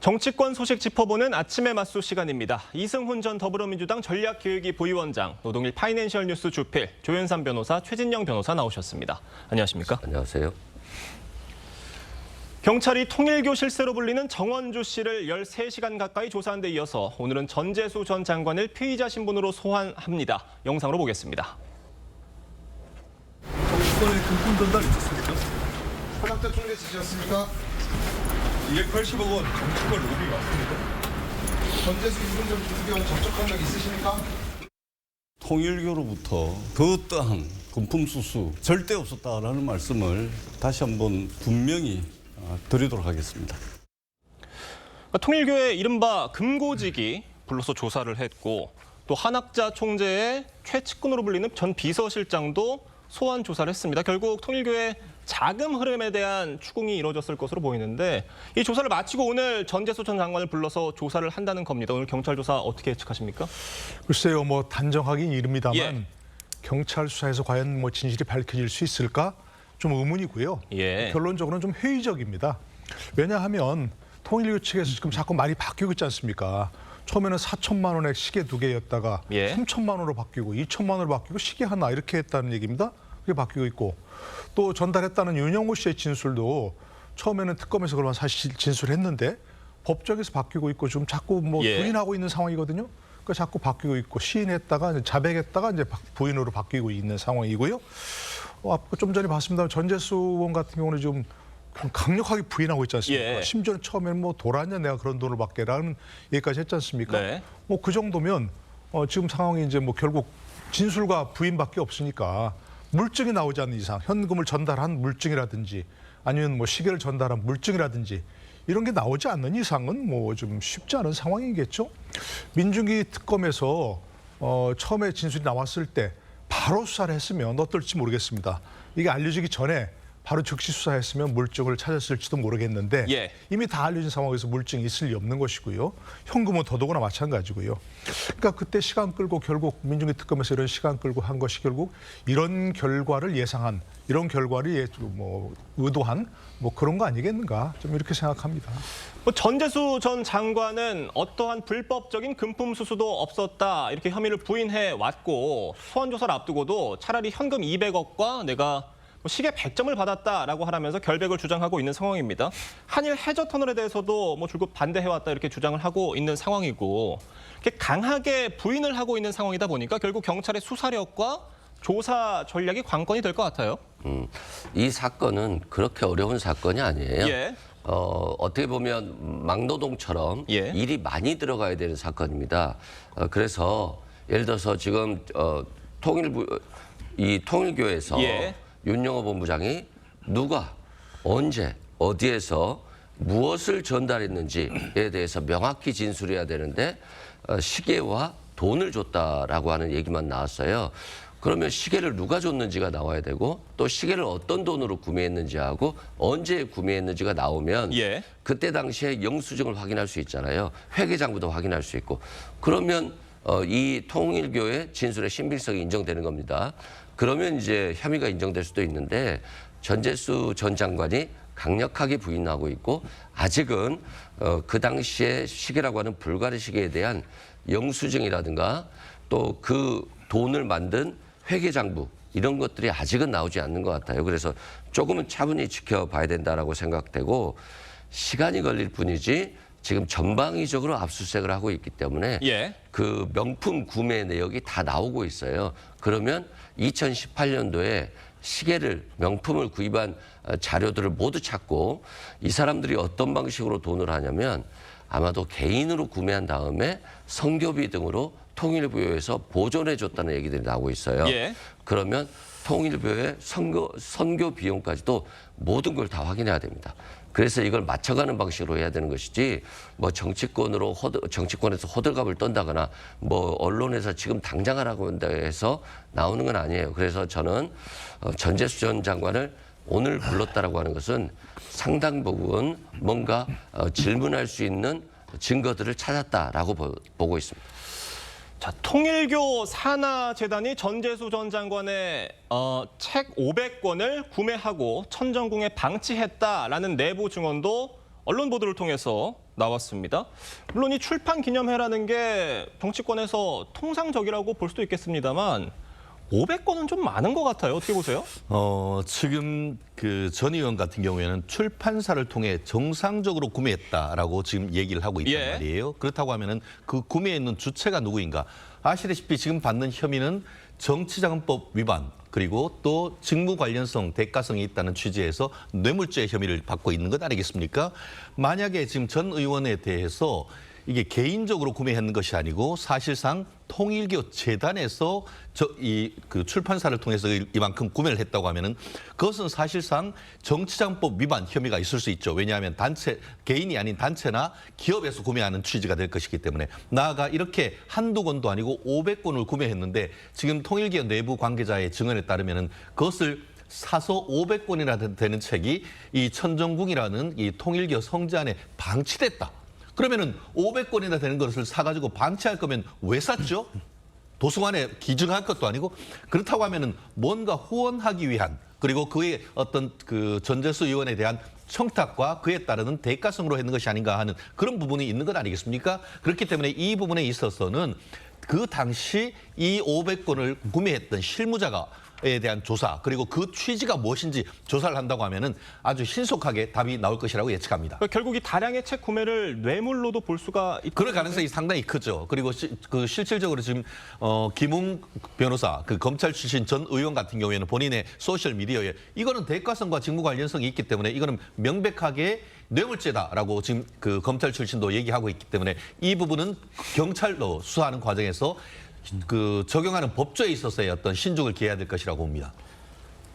정치권 소식 짚어보는 아침의 맞수 시간입니다. 이승훈 전 더불어민주당 전략기획위 부위원장, 노동일 파이낸셜 뉴스 주필, 조현삼 변호사, 최진영 변호사 나오셨습니다. 안녕하십니까? 안녕하세요. 경찰이 통일교 실세로 불리는 정원주 씨를 13시간 가까이 조사한 데 이어서 오늘은 전재수 전 장관을 피의자 신분으로 소환합니다. 영상으로 보겠습니다. 정치권에 금품 전달 있었습니까? 한학자 총재 지시였습니까? 280억 원 정치권 로비 맞습니까? 전재수 이분 전 주기원 접촉한 적 있으십니까? 통일교로부터 그 어떠한 금품 수수 절대 없었다라는 말씀을 다시 한번 분명히 드리도록 하겠습니다. 통일교의 이른바 금고직이 불러서 조사를 했고 또 한학자 총재의 최측근으로 불리는 전 비서실장도 소환 조사를 했습니다. 결국 통일교의 자금 흐름에 대한 추궁이 이루어졌을 것으로 보이는데 이 조사를 마치고 오늘 전재수 전 장관을 불러서 조사를 한다는 겁니다. 오늘 경찰 조사 어떻게 예측하십니까? 글쎄요, 단정하긴 이릅니다만 예. 경찰 수사에서 과연 진실이 밝혀질 수 있을까? 좀 의문이고요. 예. 결론적으로는 좀 회의적입니다. 왜냐하면 통일교 측에서 지금 자꾸 말이 바뀌고 있지 않습니까? 처음에는 4천만 원의 시계 2개였다가 예. 3천만 원으로 바뀌고 2천만 원으로 바뀌고 시계 하나 이렇게 했다는 얘기입니다. 그게 바뀌고 있고 또 전달했다는 윤영호 씨의 진술도 처음에는 특검에서 그런 사실 진술했는데 법정에서 바뀌고 있고 지금 자꾸 예. 부인하고 있는 상황이거든요. 그러니까 자꾸 바뀌고 있고 시인했다가 이제 자백했다가 이제 부인으로 바뀌고 있는 상황이고요. 좀 전에 봤습니다. 전재수 의원 같은 경우는 좀 강력하게 부인하고 있지 않습니까? 예. 심지어는 처음에는 돌았냐 내가 그런 돈을 받게라는 얘기까지 했지 않습니까? 네. 그 정도면 지금 상황이 이제 결국 진술과 부인밖에 없으니까 물증이 나오지 않는 이상 현금을 전달한 물증이라든지 아니면 시계를 전달한 물증이라든지 이런 게 나오지 않는 이상은 좀 쉽지 않은 상황이겠죠. 민중기 특검에서 처음에 진술이 나왔을 때 바로 수사를 했으면 어떨지 모르겠습니다. 이게 알려지기 전에 바로 즉시 수사했으면 물증을 찾았을지도 모르겠는데 예. 이미 다 알려진 상황에서 물증이 있을 리 없는 것이고요. 현금은 더더구나 마찬가지고요. 그러니까 그때 시간 끌고 결국 민중기 특검에서 이런 시간 끌고 한 것이 결국 이런 결과를 예상한 이런 결과를 의도한 그런 거 아니겠는가 좀 이렇게 생각합니다. 전재수 전 장관은 어떠한 불법적인 금품 수수도 없었다 이렇게 혐의를 부인해 왔고 소환 조사를 앞두고도 차라리 현금 200억과 내가 시계 100점을 받았다라고 하라면서 결백을 주장하고 있는 상황입니다. 한일 해저 터널에 대해서도 줄곧 반대해왔다 이렇게 주장을 하고 있는 상황이고 이렇게 강하게 부인을 하고 있는 상황이다 보니까 결국 경찰의 수사력과 조사 전략이 관건이 될 것 같아요. 이 사건은 그렇게 어려운 사건이 아니에요. 예. 어떻게 보면 막노동처럼 예. 일이 많이 들어가야 되는 사건입니다. 그래서 예를 들어서 지금 통일교에서 예. 윤영호 본부장이 누가 언제 어디에서 무엇을 전달했는지에 대해서 명확히 진술해야 되는데 시계와 돈을 줬다라고 하는 얘기만 나왔어요. 그러면 시계를 누가 줬는지가 나와야 되고 또 시계를 어떤 돈으로 구매했는지하고 언제 구매했는지가 나오면 예. 그때 당시에 영수증을 확인할 수 있잖아요. 회계장부도 확인할 수 있고 그러면 이 통일교의 진술의 신빙성이 인정되는 겁니다. 그러면 이제 혐의가 인정될 수도 있는데 전재수 전 장관이 강력하게 부인하고 있고 아직은 그 당시에 시계라고 하는 불가리 시계에 대한 영수증이라든가 또 그 돈을 만든 회계장부 이런 것들이 아직은 나오지 않는 것 같아요. 그래서 조금은 차분히 지켜봐야 된다라고 생각되고 시간이 걸릴 뿐이지 지금 전방위적으로 압수수색을 하고 있기 때문에 예. 그 명품 구매 내역이 다 나오고 있어요. 그러면 2018년도에 시계를 명품을 구입한 자료들을 모두 찾고 이 사람들이 어떤 방식으로 돈을 하냐면 아마도 개인으로 구매한 다음에 성교비 등으로 통일부에서 보존해줬다는 얘기들이 나오고 있어요. 예. 그러면 통일부의 선교 비용까지도 모든 걸 다 확인해야 됩니다. 그래서 이걸 맞춰가는 방식으로 해야 되는 것이지 정치권에서 호들갑을 떤다거나 언론에서 지금 당장 하라고 한다 해서 나오는 건 아니에요. 그래서 저는 전재수 전 장관을 오늘 불렀다라고 하는 것은 상당 부분 뭔가 질문할 수 있는 증거들을 찾았다라고 보고 있습니다. 자, 통일교 산하재단이 전재수 전 장관의 책 500권을 구매하고 천정궁에 방치했다라는 내부 증언도 언론 보도를 통해서 나왔습니다. 물론 이 출판 기념회라는 게 정치권에서 통상적이라고 볼 수도 있겠습니다만 500건은 좀 많은 것 같아요. 어떻게 보세요? 지금 그 전 의원 같은 경우에는 출판사를 통해 정상적으로 구매했다라고 지금 얘기를 하고 있단 예. 말이에요. 그렇다고 하면은 그 구매에 있는 주체가 누구인가? 아시다시피 지금 받는 혐의는 정치자금법 위반 그리고 또 직무 관련성, 대가성이 있다는 취지에서 뇌물죄 혐의를 받고 있는 것 아니겠습니까? 만약에 지금 전 의원에 대해서 이게 개인적으로 구매했는 것이 아니고 사실상 통일교 재단에서 그 출판사를 통해서 이만큼 구매를 했다고 하면은 그것은 사실상 정치자금법 위반 혐의가 있을 수 있죠. 왜냐하면 개인이 아닌 단체나 기업에서 구매하는 취지가 될 것이기 때문에 나아가 이렇게 한두 권도 아니고 500권을 구매했는데 지금 통일교 내부 관계자의 증언에 따르면은 그것을 사서 500권이나 되는 책이 이 천정궁이라는 이 통일교 성지 안에 방치됐다. 그러면은 500권이나 되는 것을 사가지고 방치할 거면 왜 샀죠? 도서관에 기증할 것도 아니고 그렇다고 하면은 뭔가 후원하기 위한 그리고 그의 어떤 그 전재수 의원에 대한 청탁과 그에 따르는 대가성으로 했는 것이 아닌가 하는 그런 부분이 있는 것 아니겠습니까? 그렇기 때문에 이 부분에 있어서는 그 당시 이 500권을 구매했던 실무자가에 대한 조사 그리고 그 취지가 무엇인지 조사를 한다고 하면은 아주 신속하게 답이 나올 것이라고 예측합니다. 그러니까 결국 이 다량의 책 구매를 뇌물로도 볼 수가 있다. 그럴 가능성이 상당히 크죠. 그리고 그 실질적으로 지금 김웅 변호사, 그 검찰 출신 전 의원 같은 경우에는 본인의 소셜 미디어에 이거는 대가성과 직무 관련성이 있기 때문에 이거는 명백하게 뇌물죄다라고 지금 그 검찰 출신도 얘기하고 있기 때문에 이 부분은 경찰도 수사하는 과정에서 그 적용하는 법조에 있어서의 어떤 신중을 기해야 될 것이라고 봅니다.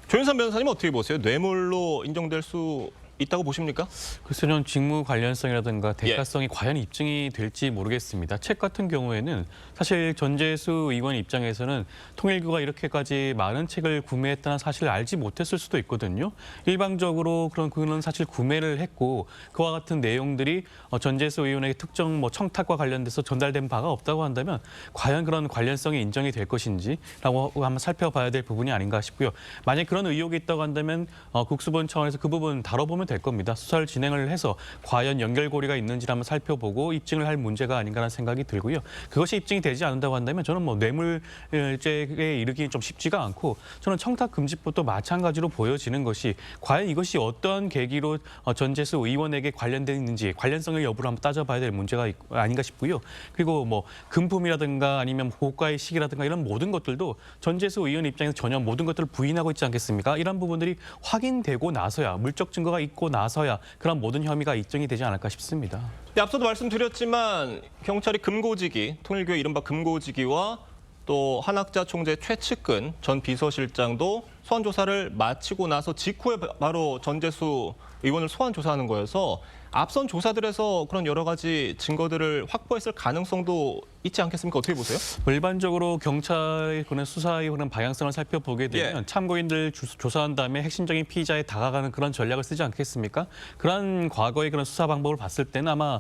조윤선 변호사님 어떻게 보세요? 뇌물로 인정될 수 있다고 보십니까? 글쎄요, 저는 직무 관련성이라든가 대가성이 과연 입증이 될지 모르겠습니다. 책 같은 경우에는 사실 전재수 의원 입장에서는 통일교가 이렇게까지 많은 책을 구매했다는 사실을 알지 못했을 수도 있거든요. 일방적으로 그는 사실 구매를 했고 그와 같은 내용들이 전재수 의원에게 특정 청탁과 관련돼서 전달된 바가 없다고 한다면 과연 그런 관련성이 인정이 될 것인지라고 한번 살펴봐야 될 부분이 아닌가 싶고요. 만약 그런 의혹이 있다고 한다면 국수본 차원에서 그 부분 다뤄보면 될 겁니다. 수사를 진행을 해서 과연 연결고리가 있는지를 한번 살펴보고 입증을 할 문제가 아닌가라는 생각이 들고요. 그것이 입증이 되지 않는다고 한다면 저는 뇌물죄에 이르기는 좀 쉽지가 않고 저는 청탁금지법도 마찬가지로 보여지는 것이 과연 이것이 어떠한 계기로 전재수 의원에게 관련돼 있는지 관련성의 여부를 한번 따져봐야 될 문제가 아닌가 싶고요. 그리고 금품이라든가 아니면 고가의 시기라든가 이런 모든 것들도 전재수 의원 입장에서 전혀 모든 것들을 부인하고 있지 않겠습니까? 이런 부분들이 확인되고 나서야 물적 증거가 있고 나서야 그런 모든 혐의가 입증이 되지 않을까 싶습니다. 네, 앞서도 말씀드렸지만 경찰이 금고지기, 통일교의 이른바 금고지기와 또 한학자 총재 최측근 전 비서실장도 소환 조사를 마치고 나서 직후에 바로 전재수 의원을 소환 조사하는 거여서 앞선 조사들에서 그런 여러 가지 증거들을 확보했을 가능성도 있지 않겠습니까? 어떻게 보세요? 일반적으로 경찰의 그런 수사의 그런 방향성을 살펴보게 되면 참고인들 조사한 다음에 핵심적인 피의자에 다가가는 그런 전략을 쓰지 않겠습니까? 그런 과거의 그런 수사 방법을 봤을 때는 아마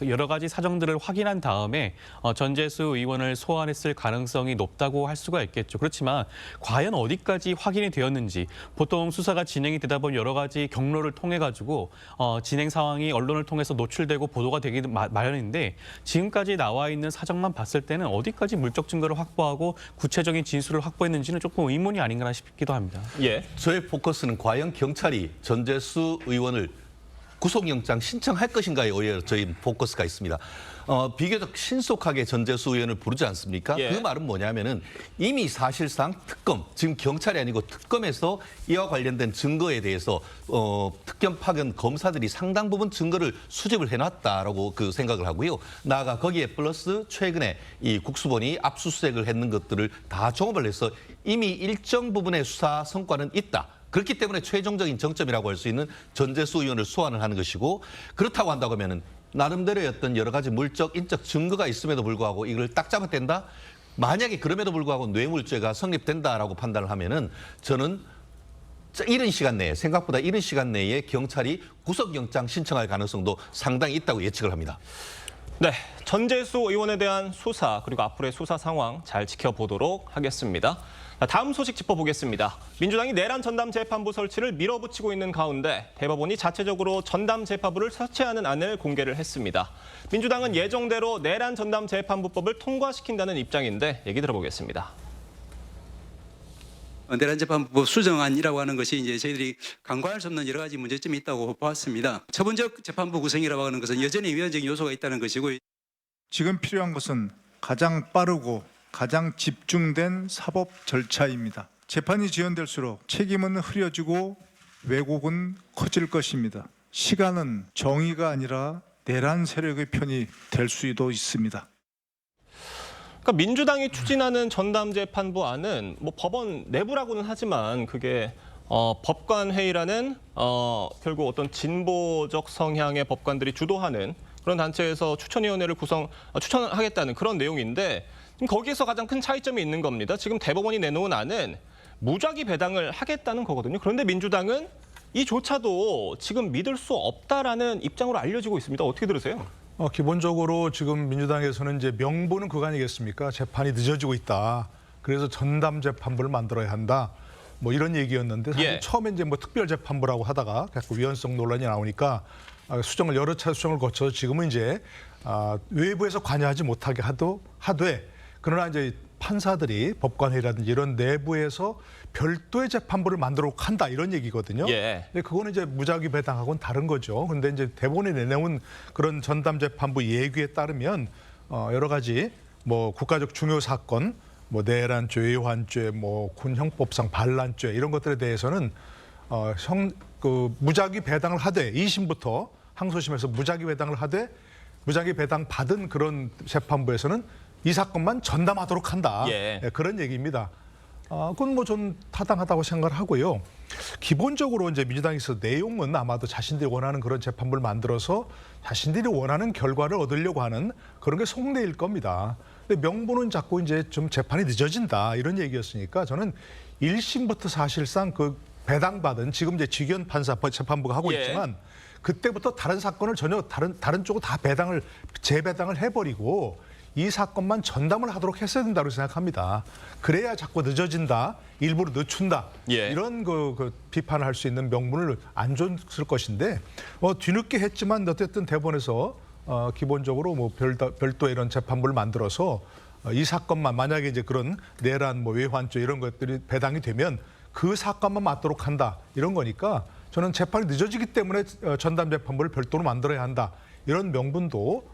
여러 가지 사정들을 확인한 다음에 전재수 의원을 소환했을 가능성이 높다고 할 수가 있겠죠. 그렇지만 과연 어디까지 확인이 되었는지 보통 수사가 진행이 되다 보면 여러 가지 경로를 통해 가지고 진행 상황이 언론을 통해서 노출되고 보도가 되기 마련인데 지금까지 나와 있는 사정만 봤을 때는 어디까지 물적 증거를 확보하고 구체적인 진술을 확보했는지는 조금 의문이 아닌가 싶기도 합니다. 예. 저의 포커스는 과연 경찰이 전재수 의원을 구속영장 신청할 것인가에 오히려 저희 포커스가 있습니다. 비교적 신속하게 전재수 의원을 부르지 않습니까? 예. 그 말은 뭐냐면은 이미 사실상 특검, 지금 경찰이 아니고 특검에서 이와 관련된 증거에 대해서 특검 파견 검사들이 상당 부분 증거를 수집을 해놨다라고 그 생각을 하고요. 나아가 거기에 플러스 최근에 이 국수본이 압수수색을 했는 것들을 다 종합을 해서 이미 일정 부분의 수사 성과는 있다. 그렇기 때문에 최종적인 정점이라고 할 수 있는 전재수 의원을 소환을 하는 것이고 그렇다고 한다고 하면은 나름대로의 어떤 여러 가지 물적, 인적 증거가 있음에도 불구하고 이걸 딱 잡아댄다? 만약에 그럼에도 불구하고 뇌물죄가 성립된다라고 판단을 하면은 저는 이른 시간 내에 생각보다 이른 시간 내에 경찰이 구속영장 신청할 가능성도 상당히 있다고 예측을 합니다. 네, 전재수 의원에 대한 수사 그리고 앞으로의 수사 상황 잘 지켜보도록 하겠습니다. 다음 소식 짚어보겠습니다. 민주당이 내란 전담 재판부 설치를 밀어붙이고 있는 가운데 대법원이 자체적으로 전담 재판부를 설치하는 안을 공개를 했습니다. 민주당은 예정대로 내란 전담 재판부법을 통과시킨다는 입장인데 얘기 들어보겠습니다. 내란 재판부 수정안이라고 하는 것이 이제 저희들이 간과할 수 없는 여러 가지 문제점이 있다고 보았습니다. 처분적 재판부 구성이라고 하는 것은 여전히 위헌적인 요소가 있다는 것이고, 지금 필요한 것은 가장 빠르고 가장 집중된 사법 절차입니다. 재판이 지연될수록 책임은 흐려지고 왜곡은 커질 것입니다. 시간은 정의가 아니라 내란 세력의 편이 될 수도 있습니다. 그러니까 민주당이 추진하는 전담재판부 안은 뭐 법원 내부라고는 하지만 그게 법관회의라는 결국 어떤 진보적 성향의 법관들이 주도하는 그런 단체에서 추천위원회를 추천하겠다는 그런 내용인데 지금 거기에서 가장 큰 차이점이 있는 겁니다. 지금 대법원이 내놓은 안은 무작위 배당을 하겠다는 거거든요. 그런데 민주당은 이조차도 지금 믿을 수 없다라는 입장으로 알려지고 있습니다. 어떻게 들으세요? 기본적으로 지금 민주당에서는 이제 명분은 그거 아니겠습니까? 재판이 늦어지고 있다. 그래서 전담 재판부를 만들어야 한다. 뭐 이런 얘기였는데 사실 처음에 이제 뭐 특별 재판부라고 하다가 자꾸 위헌성 논란이 나오니까 여러 차례 수정을 거쳐서 지금은 이제 외부에서 관여하지 못하게 하되 그러나 이제 판사들이 법관회의라든지 이런 내부에서 별도의 재판부를 만들어 한다 이런 얘기거든요. 근데 그거는 이제 무작위 배당하고는 다른 거죠. 그런데 이제 대법원이 내놓은 그런 전담 재판부 예규에 따르면 여러 가지 뭐 국가적 중요 사건, 뭐 내란죄, 외환죄, 뭐 군형법상 반란죄 이런 것들에 대해서는 무작위 배당을 하되 2심부터 항소심에서 무작위 배당을 하되 무작위 배당 받은 그런 재판부에서는 이 사건만 전담하도록 한다. 그런 얘기입니다. 그건 뭐 전 타당하다고 생각을 하고요. 기본적으로 이제 민주당에서 내용은 아마도 자신들이 원하는 그런 재판부를 만들어서 자신들이 원하는 결과를 얻으려고 하는 그런 게 속내일 겁니다. 근데 명분은 자꾸 이제 좀 재판이 늦어진다 이런 얘기였으니까 저는 1심부터 사실상 그 배당받은 지금 이제 직연 판사 재판부가 하고 있지만 그때부터 다른 사건을 전혀 다른 쪽으로 다 재배당을 해버리고 이 사건만 전담을 하도록 했어야 된다고 생각합니다. 그래야 자꾸 늦어진다, 일부러 늦춘다 이런 그 비판을 할 수 있는 명분을 안 줬을 것인데 뒤늦게 했지만 어쨌든 대법원에서 기본적으로 뭐 별도의 이런 재판부를 만들어서 이 사건만 만약에 이제 그런 내란, 뭐 외환죄 이런 것들이 배당이 되면 그 사건만 맞도록 한다 이런 거니까 저는 재판이 늦어지기 때문에 전담 재판부를 별도로 만들어야 한다 이런 명분도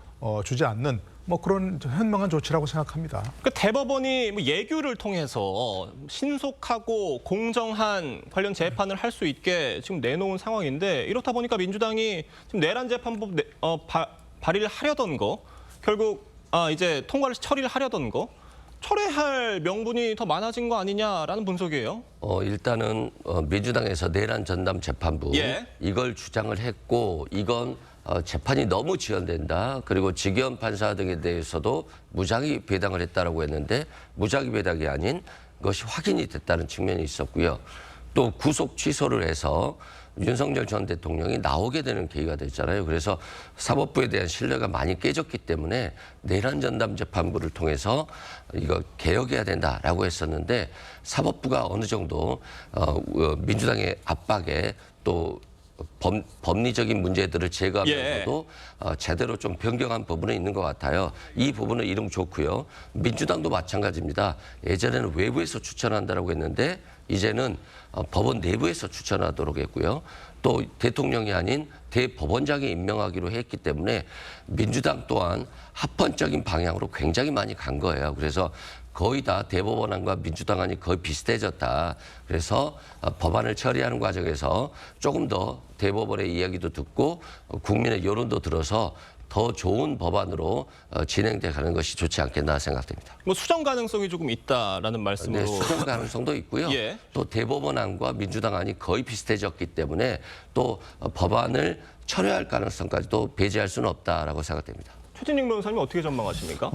주지 않는 뭐 그런 현명한 조치라고 생각합니다. 그 대법원이 뭐 예규를 통해서 신속하고 공정한 관련 재판을 할 수 있게 지금 내놓은 상황인데 이렇다 보니까 민주당이 지금 내란 재판법 발의를 하려던 거 결국 이제 통과를 처리를 하려던 거 철회할 명분이 더 많아진 거 아니냐라는 분석이에요. 일단은 민주당에서 내란 전담 재판부 이걸 주장을 했고 이건 재판이 너무 지연된다. 그리고 직연 판사 등에 대해서도 무작위 배당을 했다라고 했는데 무작위 배당이 아닌 것이 확인이 됐다는 측면이 있었고요. 또 구속 취소를 해서 윤석열 전 대통령이 나오게 되는 계기가 됐잖아요. 그래서 사법부에 대한 신뢰가 많이 깨졌기 때문에 내란 전담 재판부를 통해서 이거 개혁해야 된다라고 했었는데 사법부가 어느 정도 민주당의 압박에 또 법리적인 문제들을 제거하면서도 제대로 좀 변경한 부분은 있는 것 같아요. 이 부분은 이름 좋고요. 민주당도 마찬가지입니다. 예전에는 외부에서 추천한다라고 했는데 이제는 법원 내부에서 추천하도록 했고요. 또 대통령이 아닌 대법원장이 임명하기로 했기 때문에 민주당 또한 합헌적인 방향으로 굉장히 많이 간 거예요. 그래서 거의 다 대법원안과 민주당안이 거의 비슷해졌다. 그래서 법안을 처리하는 과정에서 조금 더 대법원의 이야기도 듣고 국민의 여론도 들어서 더 좋은 법안으로 진행돼 가는 것이 좋지 않겠나 생각됩니다. 뭐 수정 가능성이 조금 있다라는 말씀으로. 네, 수정 가능성도 있고요. 또 대법원안과 민주당안이 거의 비슷해졌기 때문에 또 법안을 철회할 가능성까지도 배제할 수는 없다라고 생각됩니다. 최진익 변호사님 어떻게 전망하십니까?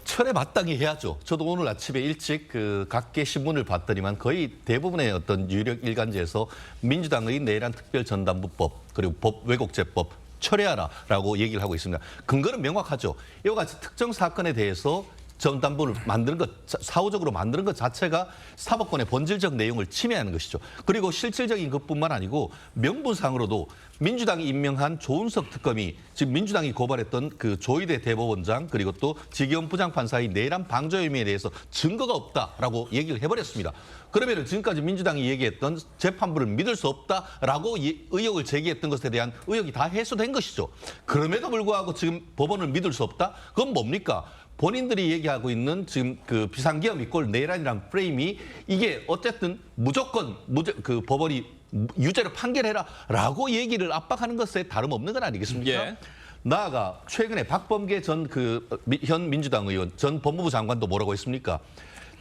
철회 마땅히 해야죠. 저도 오늘 아침에 일찍 그 각계 신문을 봤더니만 거의 대부분의 어떤 유력 일간지에서 민주당의 내란 특별 전담부법 그리고 법 왜곡죄법 철회하라라고 얘기를 하고 있습니다. 근거는 명확하죠. 이와 같이 특정 사건에 대해서 전담부를 만드는 것, 사후적으로 만드는 것 자체가 사법권의 본질적 내용을 침해하는 것이죠. 그리고 실질적인 것뿐만 아니고 명분상으로도 민주당이 임명한 조은석 특검이 지금 민주당이 고발했던 그 조희대 대법원장 그리고 또 지기현 부장판사의 내란 방조 혐의에 대해서 증거가 없다라고 얘기를 해버렸습니다. 그러면 지금까지 민주당이 얘기했던 재판부를 믿을 수 없다라고 의혹을 제기했던 것에 대한 의혹이 다 해소된 것이죠. 그럼에도 불구하고 지금 법원을 믿을 수 없다? 그건 뭡니까? 본인들이 얘기하고 있는 지금 그 비상계엄 이꼴 내란이라는 프레임이 이게 어쨌든 무조건 그 법원이 유죄로 판결해라라고 얘기를 압박하는 것에 다름없는 건 아니겠습니까? 예. 나아가 최근에 박범계 전 현 민주당 의원 전 법무부 장관도 뭐라고 했습니까?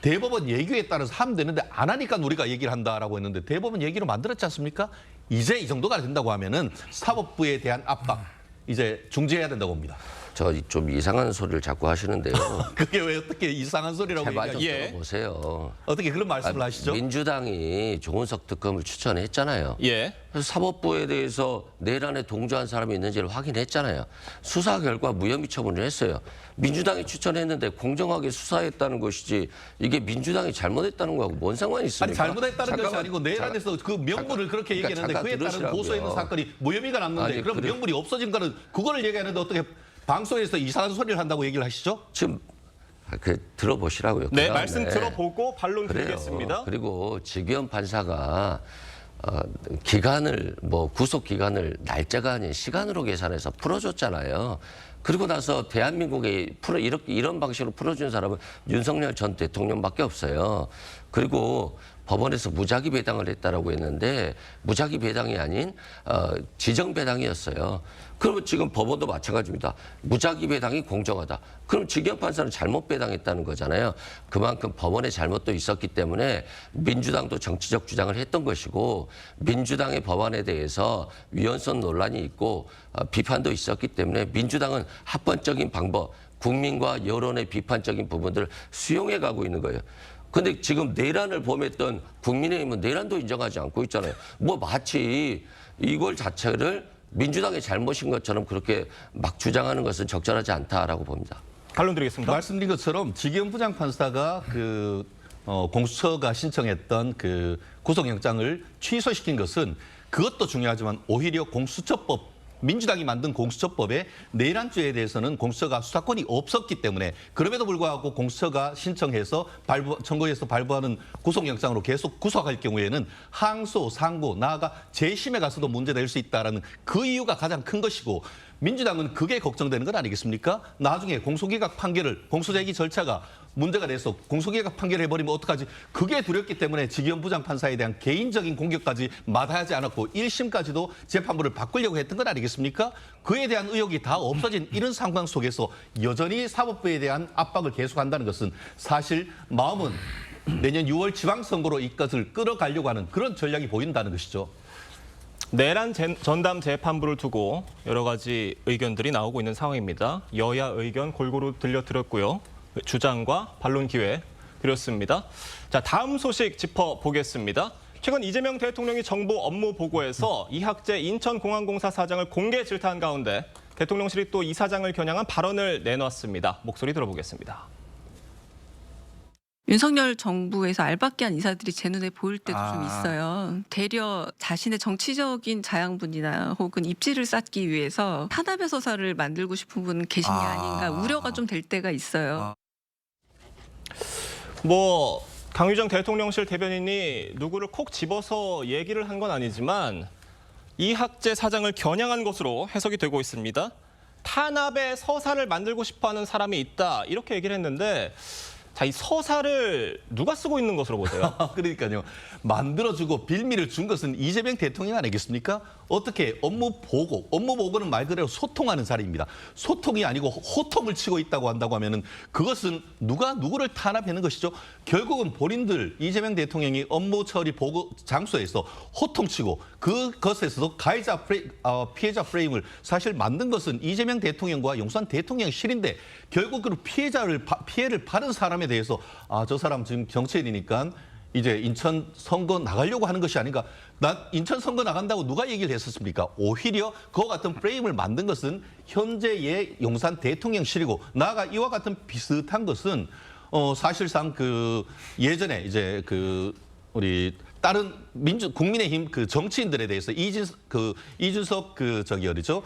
대법원 예규에 따라서 하면 되는데 안 하니까 우리가 얘기를 한다라고 했는데 대법원 예규로 만들었지 않습니까? 이제 이 정도가 된다고 하면은 사법부에 대한 압박 이제 중지해야 된다고 봅니다. 저 좀 이상한 소리를 자꾸 하시는데요. 그게 왜 어떻게 이상한 소리라고 제발 좀 얘기하죠? 들어보세요. 어떻게 그런 말씀을 하시죠? 민주당이 조은석 특검을 추천했잖아요. 예. 그래서 사법부에 대해서 내란에 동조한 사람이 있는지를 확인했잖아요. 수사 결과 무혐의 처분을 했어요. 민주당이 추천했는데 공정하게 수사했다는 것이지 이게 민주당이 잘못했다는 거하고 뭔 상관이 있습니까? 아니 잘못했다는 것이 잠깐만, 아니고 내란에서 그 명분을 그렇게 그러니까 얘기했는데 잠깐 그에 따른 들으시라고요. 고소에 있는 사건이 무혐의가 났는데 아니, 그럼 그래. 명분이 없어진 거는 그거를 얘기하는데 어떻게 방송에서 이상한 소리를 한다고 얘기를 하시죠? 지금 들어보시라고요. 네, 그다음에. 말씀 들어보고 반론 그래요. 드리겠습니다. 그리고 지기현 판사가 기간을 구속 기간을 날짜가 아닌 시간으로 계산해서 풀어줬잖아요. 그리고 나서 대한민국에 이런 방식으로 풀어준 사람은 윤석열 전 대통령밖에 없어요. 그리고 법원에서 무작위 배당을 했다라고 했는데 무작위 배당이 아닌 지정 배당이었어요. 그러면 지금 법원도 마찬가지입니다. 무작위 배당이 공정하다. 그럼 지기현 판사는 잘못 배당했다는 거잖아요. 그만큼 법원의 잘못도 있었기 때문에 민주당도 정치적 주장을 했던 것이고 민주당의 법안에 대해서 위헌성 논란이 있고 비판도 있었기 때문에 민주당은 합헌적인 방법, 국민과 여론의 비판적인 부분들을 수용해 가고 있는 거예요. 근데 지금 내란을 범했던 국민의힘은 내란도 인정하지 않고 있잖아요. 마치 이걸 자체를 민주당의 잘못인 것처럼 그렇게 막 주장하는 것은 적절하지 않다라고 봅니다. 반론 드리겠습니다. 말씀드린 것처럼 지기현 부장판사가 공수처가 신청했던 그 구속영장을 취소시킨 것은 그것도 중요하지만 오히려 공수처법 민주당이 만든 공수처법에 내란죄에 대해서는 공수처가 수사권이 없었기 때문에 그럼에도 불구하고 공수처가 신청해서 청구해서 발부하는 구속영장으로 계속 구속할 경우에는 항소, 상고, 나아가 재심에 가서도 문제될 수 있다는 그 이유가 가장 큰 것이고 민주당은 그게 걱정되는 건 아니겠습니까? 나중에 공소기각 판결을 공소제기 절차가 문제가 돼서 공소기각 판결해버리면 어떡하지? 그게 두렵기 때문에 지기현 부장판사에 대한 개인적인 공격까지 마다하지 않았고 1심까지도 재판부를 바꾸려고 했던 건 아니겠습니까? 그에 대한 의혹이 다 없어진 이런 상황 속에서 여전히 사법부에 대한 압박을 계속한다는 것은 사실 마음은 내년 6월 지방선거로 이것을 끌어가려고 하는 그런 전략이 보인다는 것이죠. 내란 전담 재판부를 두고 여러 가지 의견들이 나오고 있는 상황입니다. 여야 의견 골고루 들려드렸고요. 주장과 반론 기회 드렸습니다. 자, 다음 소식 짚어보겠습니다. 최근 이재명 대통령이 정부 업무 보고에서 이학재 인천공항공사 사장을 공개 질타한 가운데 대통령실이 또 이 사장을 겨냥한 발언을 내놨습니다. 목소리 들어보겠습니다. 윤석열 정부에서 알박기한 인사들이 제 눈에 보일 때도 좀 있어요. 되려 자신의 정치적인 자양분이나 혹은 입지를 쌓기 위해서 탄압의 서사를 만들고 싶은 분 계신 게 아닌가 우려가 좀 될 때가 있어요. 강유정 대통령실 대변인이 누구를 콕 집어서 얘기를 한 건 아니지만 이학재 사장을 겨냥한 것으로 해석이 되고 있습니다. 탄압의 서사를 만들고 싶어하는 사람이 있다 이렇게 얘기를 했는데 자, 이 서사를 누가 쓰고 있는 것으로 보세요? 그러니까요. 만들어주고 빌미를 준 것은 이재명 대통령 아니겠습니까? 어떻게 업무 보고는 말 그대로 소통하는 자리입니다. 소통이 아니고 호통을 치고 있다고 한다고 하면은 그것은 누가 누구를 탄압하는 것이죠. 결국은 본인들 이재명 대통령이 업무 처리 보고 장소에서 호통치고 그것에서도 가해자 피해자 프레임을 사실 만든 것은 이재명 대통령과 용산 대통령실인데 결국 그 피해를 받은 사람에 대해서 저 사람 지금 정치인이니까 이제 인천 선거 나가려고 하는 것이 아닌가. 나 인천 선거 나간다고 누가 얘기를 했었습니까? 오히려 그와 같은 프레임을 만든 것은 현재의 용산 대통령실이고, 나아가 이와 같은 비슷한 것은 사실상 그 예전에 이제 그 우리 다른 국민의힘 그 정치인들에 대해서 이준석 그 저기 어디죠?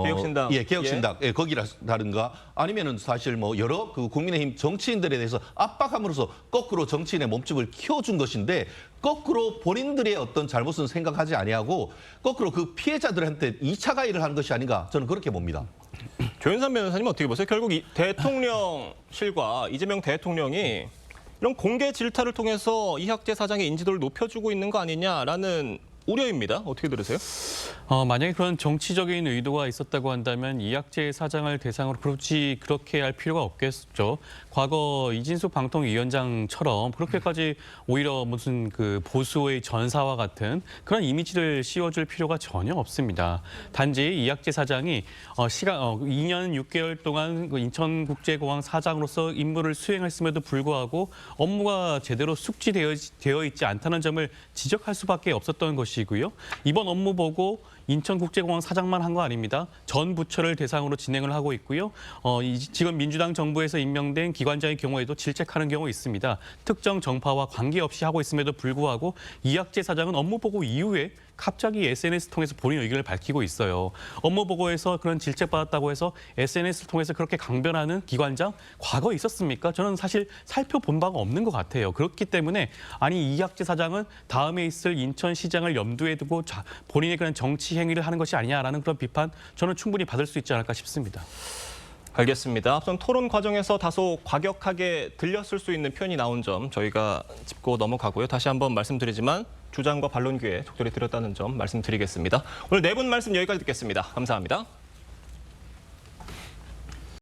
개혁신당. 예, 개혁신당. 예, 거기라든가 아니면은 사실 뭐 여러 그 국민의힘 정치인들에 대해서 압박함으로써 거꾸로 정치인의 몸집을 키워준 것인데, 거꾸로 본인들의 어떤 잘못은 생각하지 아니하고 거꾸로 그 피해자들한테 2차 가해를 하는 것이 아닌가, 저는 그렇게 봅니다. 조윤선 변호사님 어떻게 보세요? 결국 이 대통령실과 이재명 대통령이 이런 공개 질타를 통해서 이학재 사장의 인지도를 높여주고 있는 거 아니냐라는 우려입니다. 어떻게 들으세요? 만약에 그런 정치적인 의도가 있었다고 한다면 이학재 사장을 대상으로 그렇게 할 필요가 없겠죠. 과거 이진숙 방통위원장처럼 그렇게까지 오히려 무슨 그 보수의 전사와 같은 그런 이미지를 씌워줄 필요가 전혀 없습니다. 단지 이학재 사장이 2년 6개월 동안 그 인천국제공항 사장으로서 임무를 수행했음에도 불구하고 업무가 제대로 숙지되어 있지 않다는 점을 지적할 수밖에 없었던 것이고요. 이번 업무 보고 인천국제공항 사장만 한 거 아닙니다. 전 부처를 대상으로 진행을 하고 있고요. 지금 민주당 정부에서 임명된 기관장의 경우에도 질책하는 경우 있습니다. 특정 정파와 관계없이 하고 있음에도 불구하고 이학재 사장은 업무 보고 이후에 갑자기 SNS 통해서 본인 의견을 밝히고 있어요. 업무 보고에서 그런 질책받았다고 해서 SNS를 통해서 그렇게 강변하는 기관장 과거에 있었습니까? 저는 사실 살펴본 바가 없는 것 같아요. 그렇기 때문에 아니 이학재 사장은 다음에 있을 인천시장을 염두에 두고 본인의 그런 정치 행위를 하는 것이 아니냐라는 그런 비판 저는 충분히 받을 수 있지 않을까 싶습니다. 알겠습니다. 앞선 토론 과정에서 다소 과격하게 들렸을 수 있는 표현이 나온 점 저희가 짚고 넘어가고요. 다시 한번 말씀드리지만 주장과 반론 기회 적절히 드렸다는 점 말씀드리겠습니다. 오늘 네 분 말씀 여기까지 듣겠습니다. 감사합니다.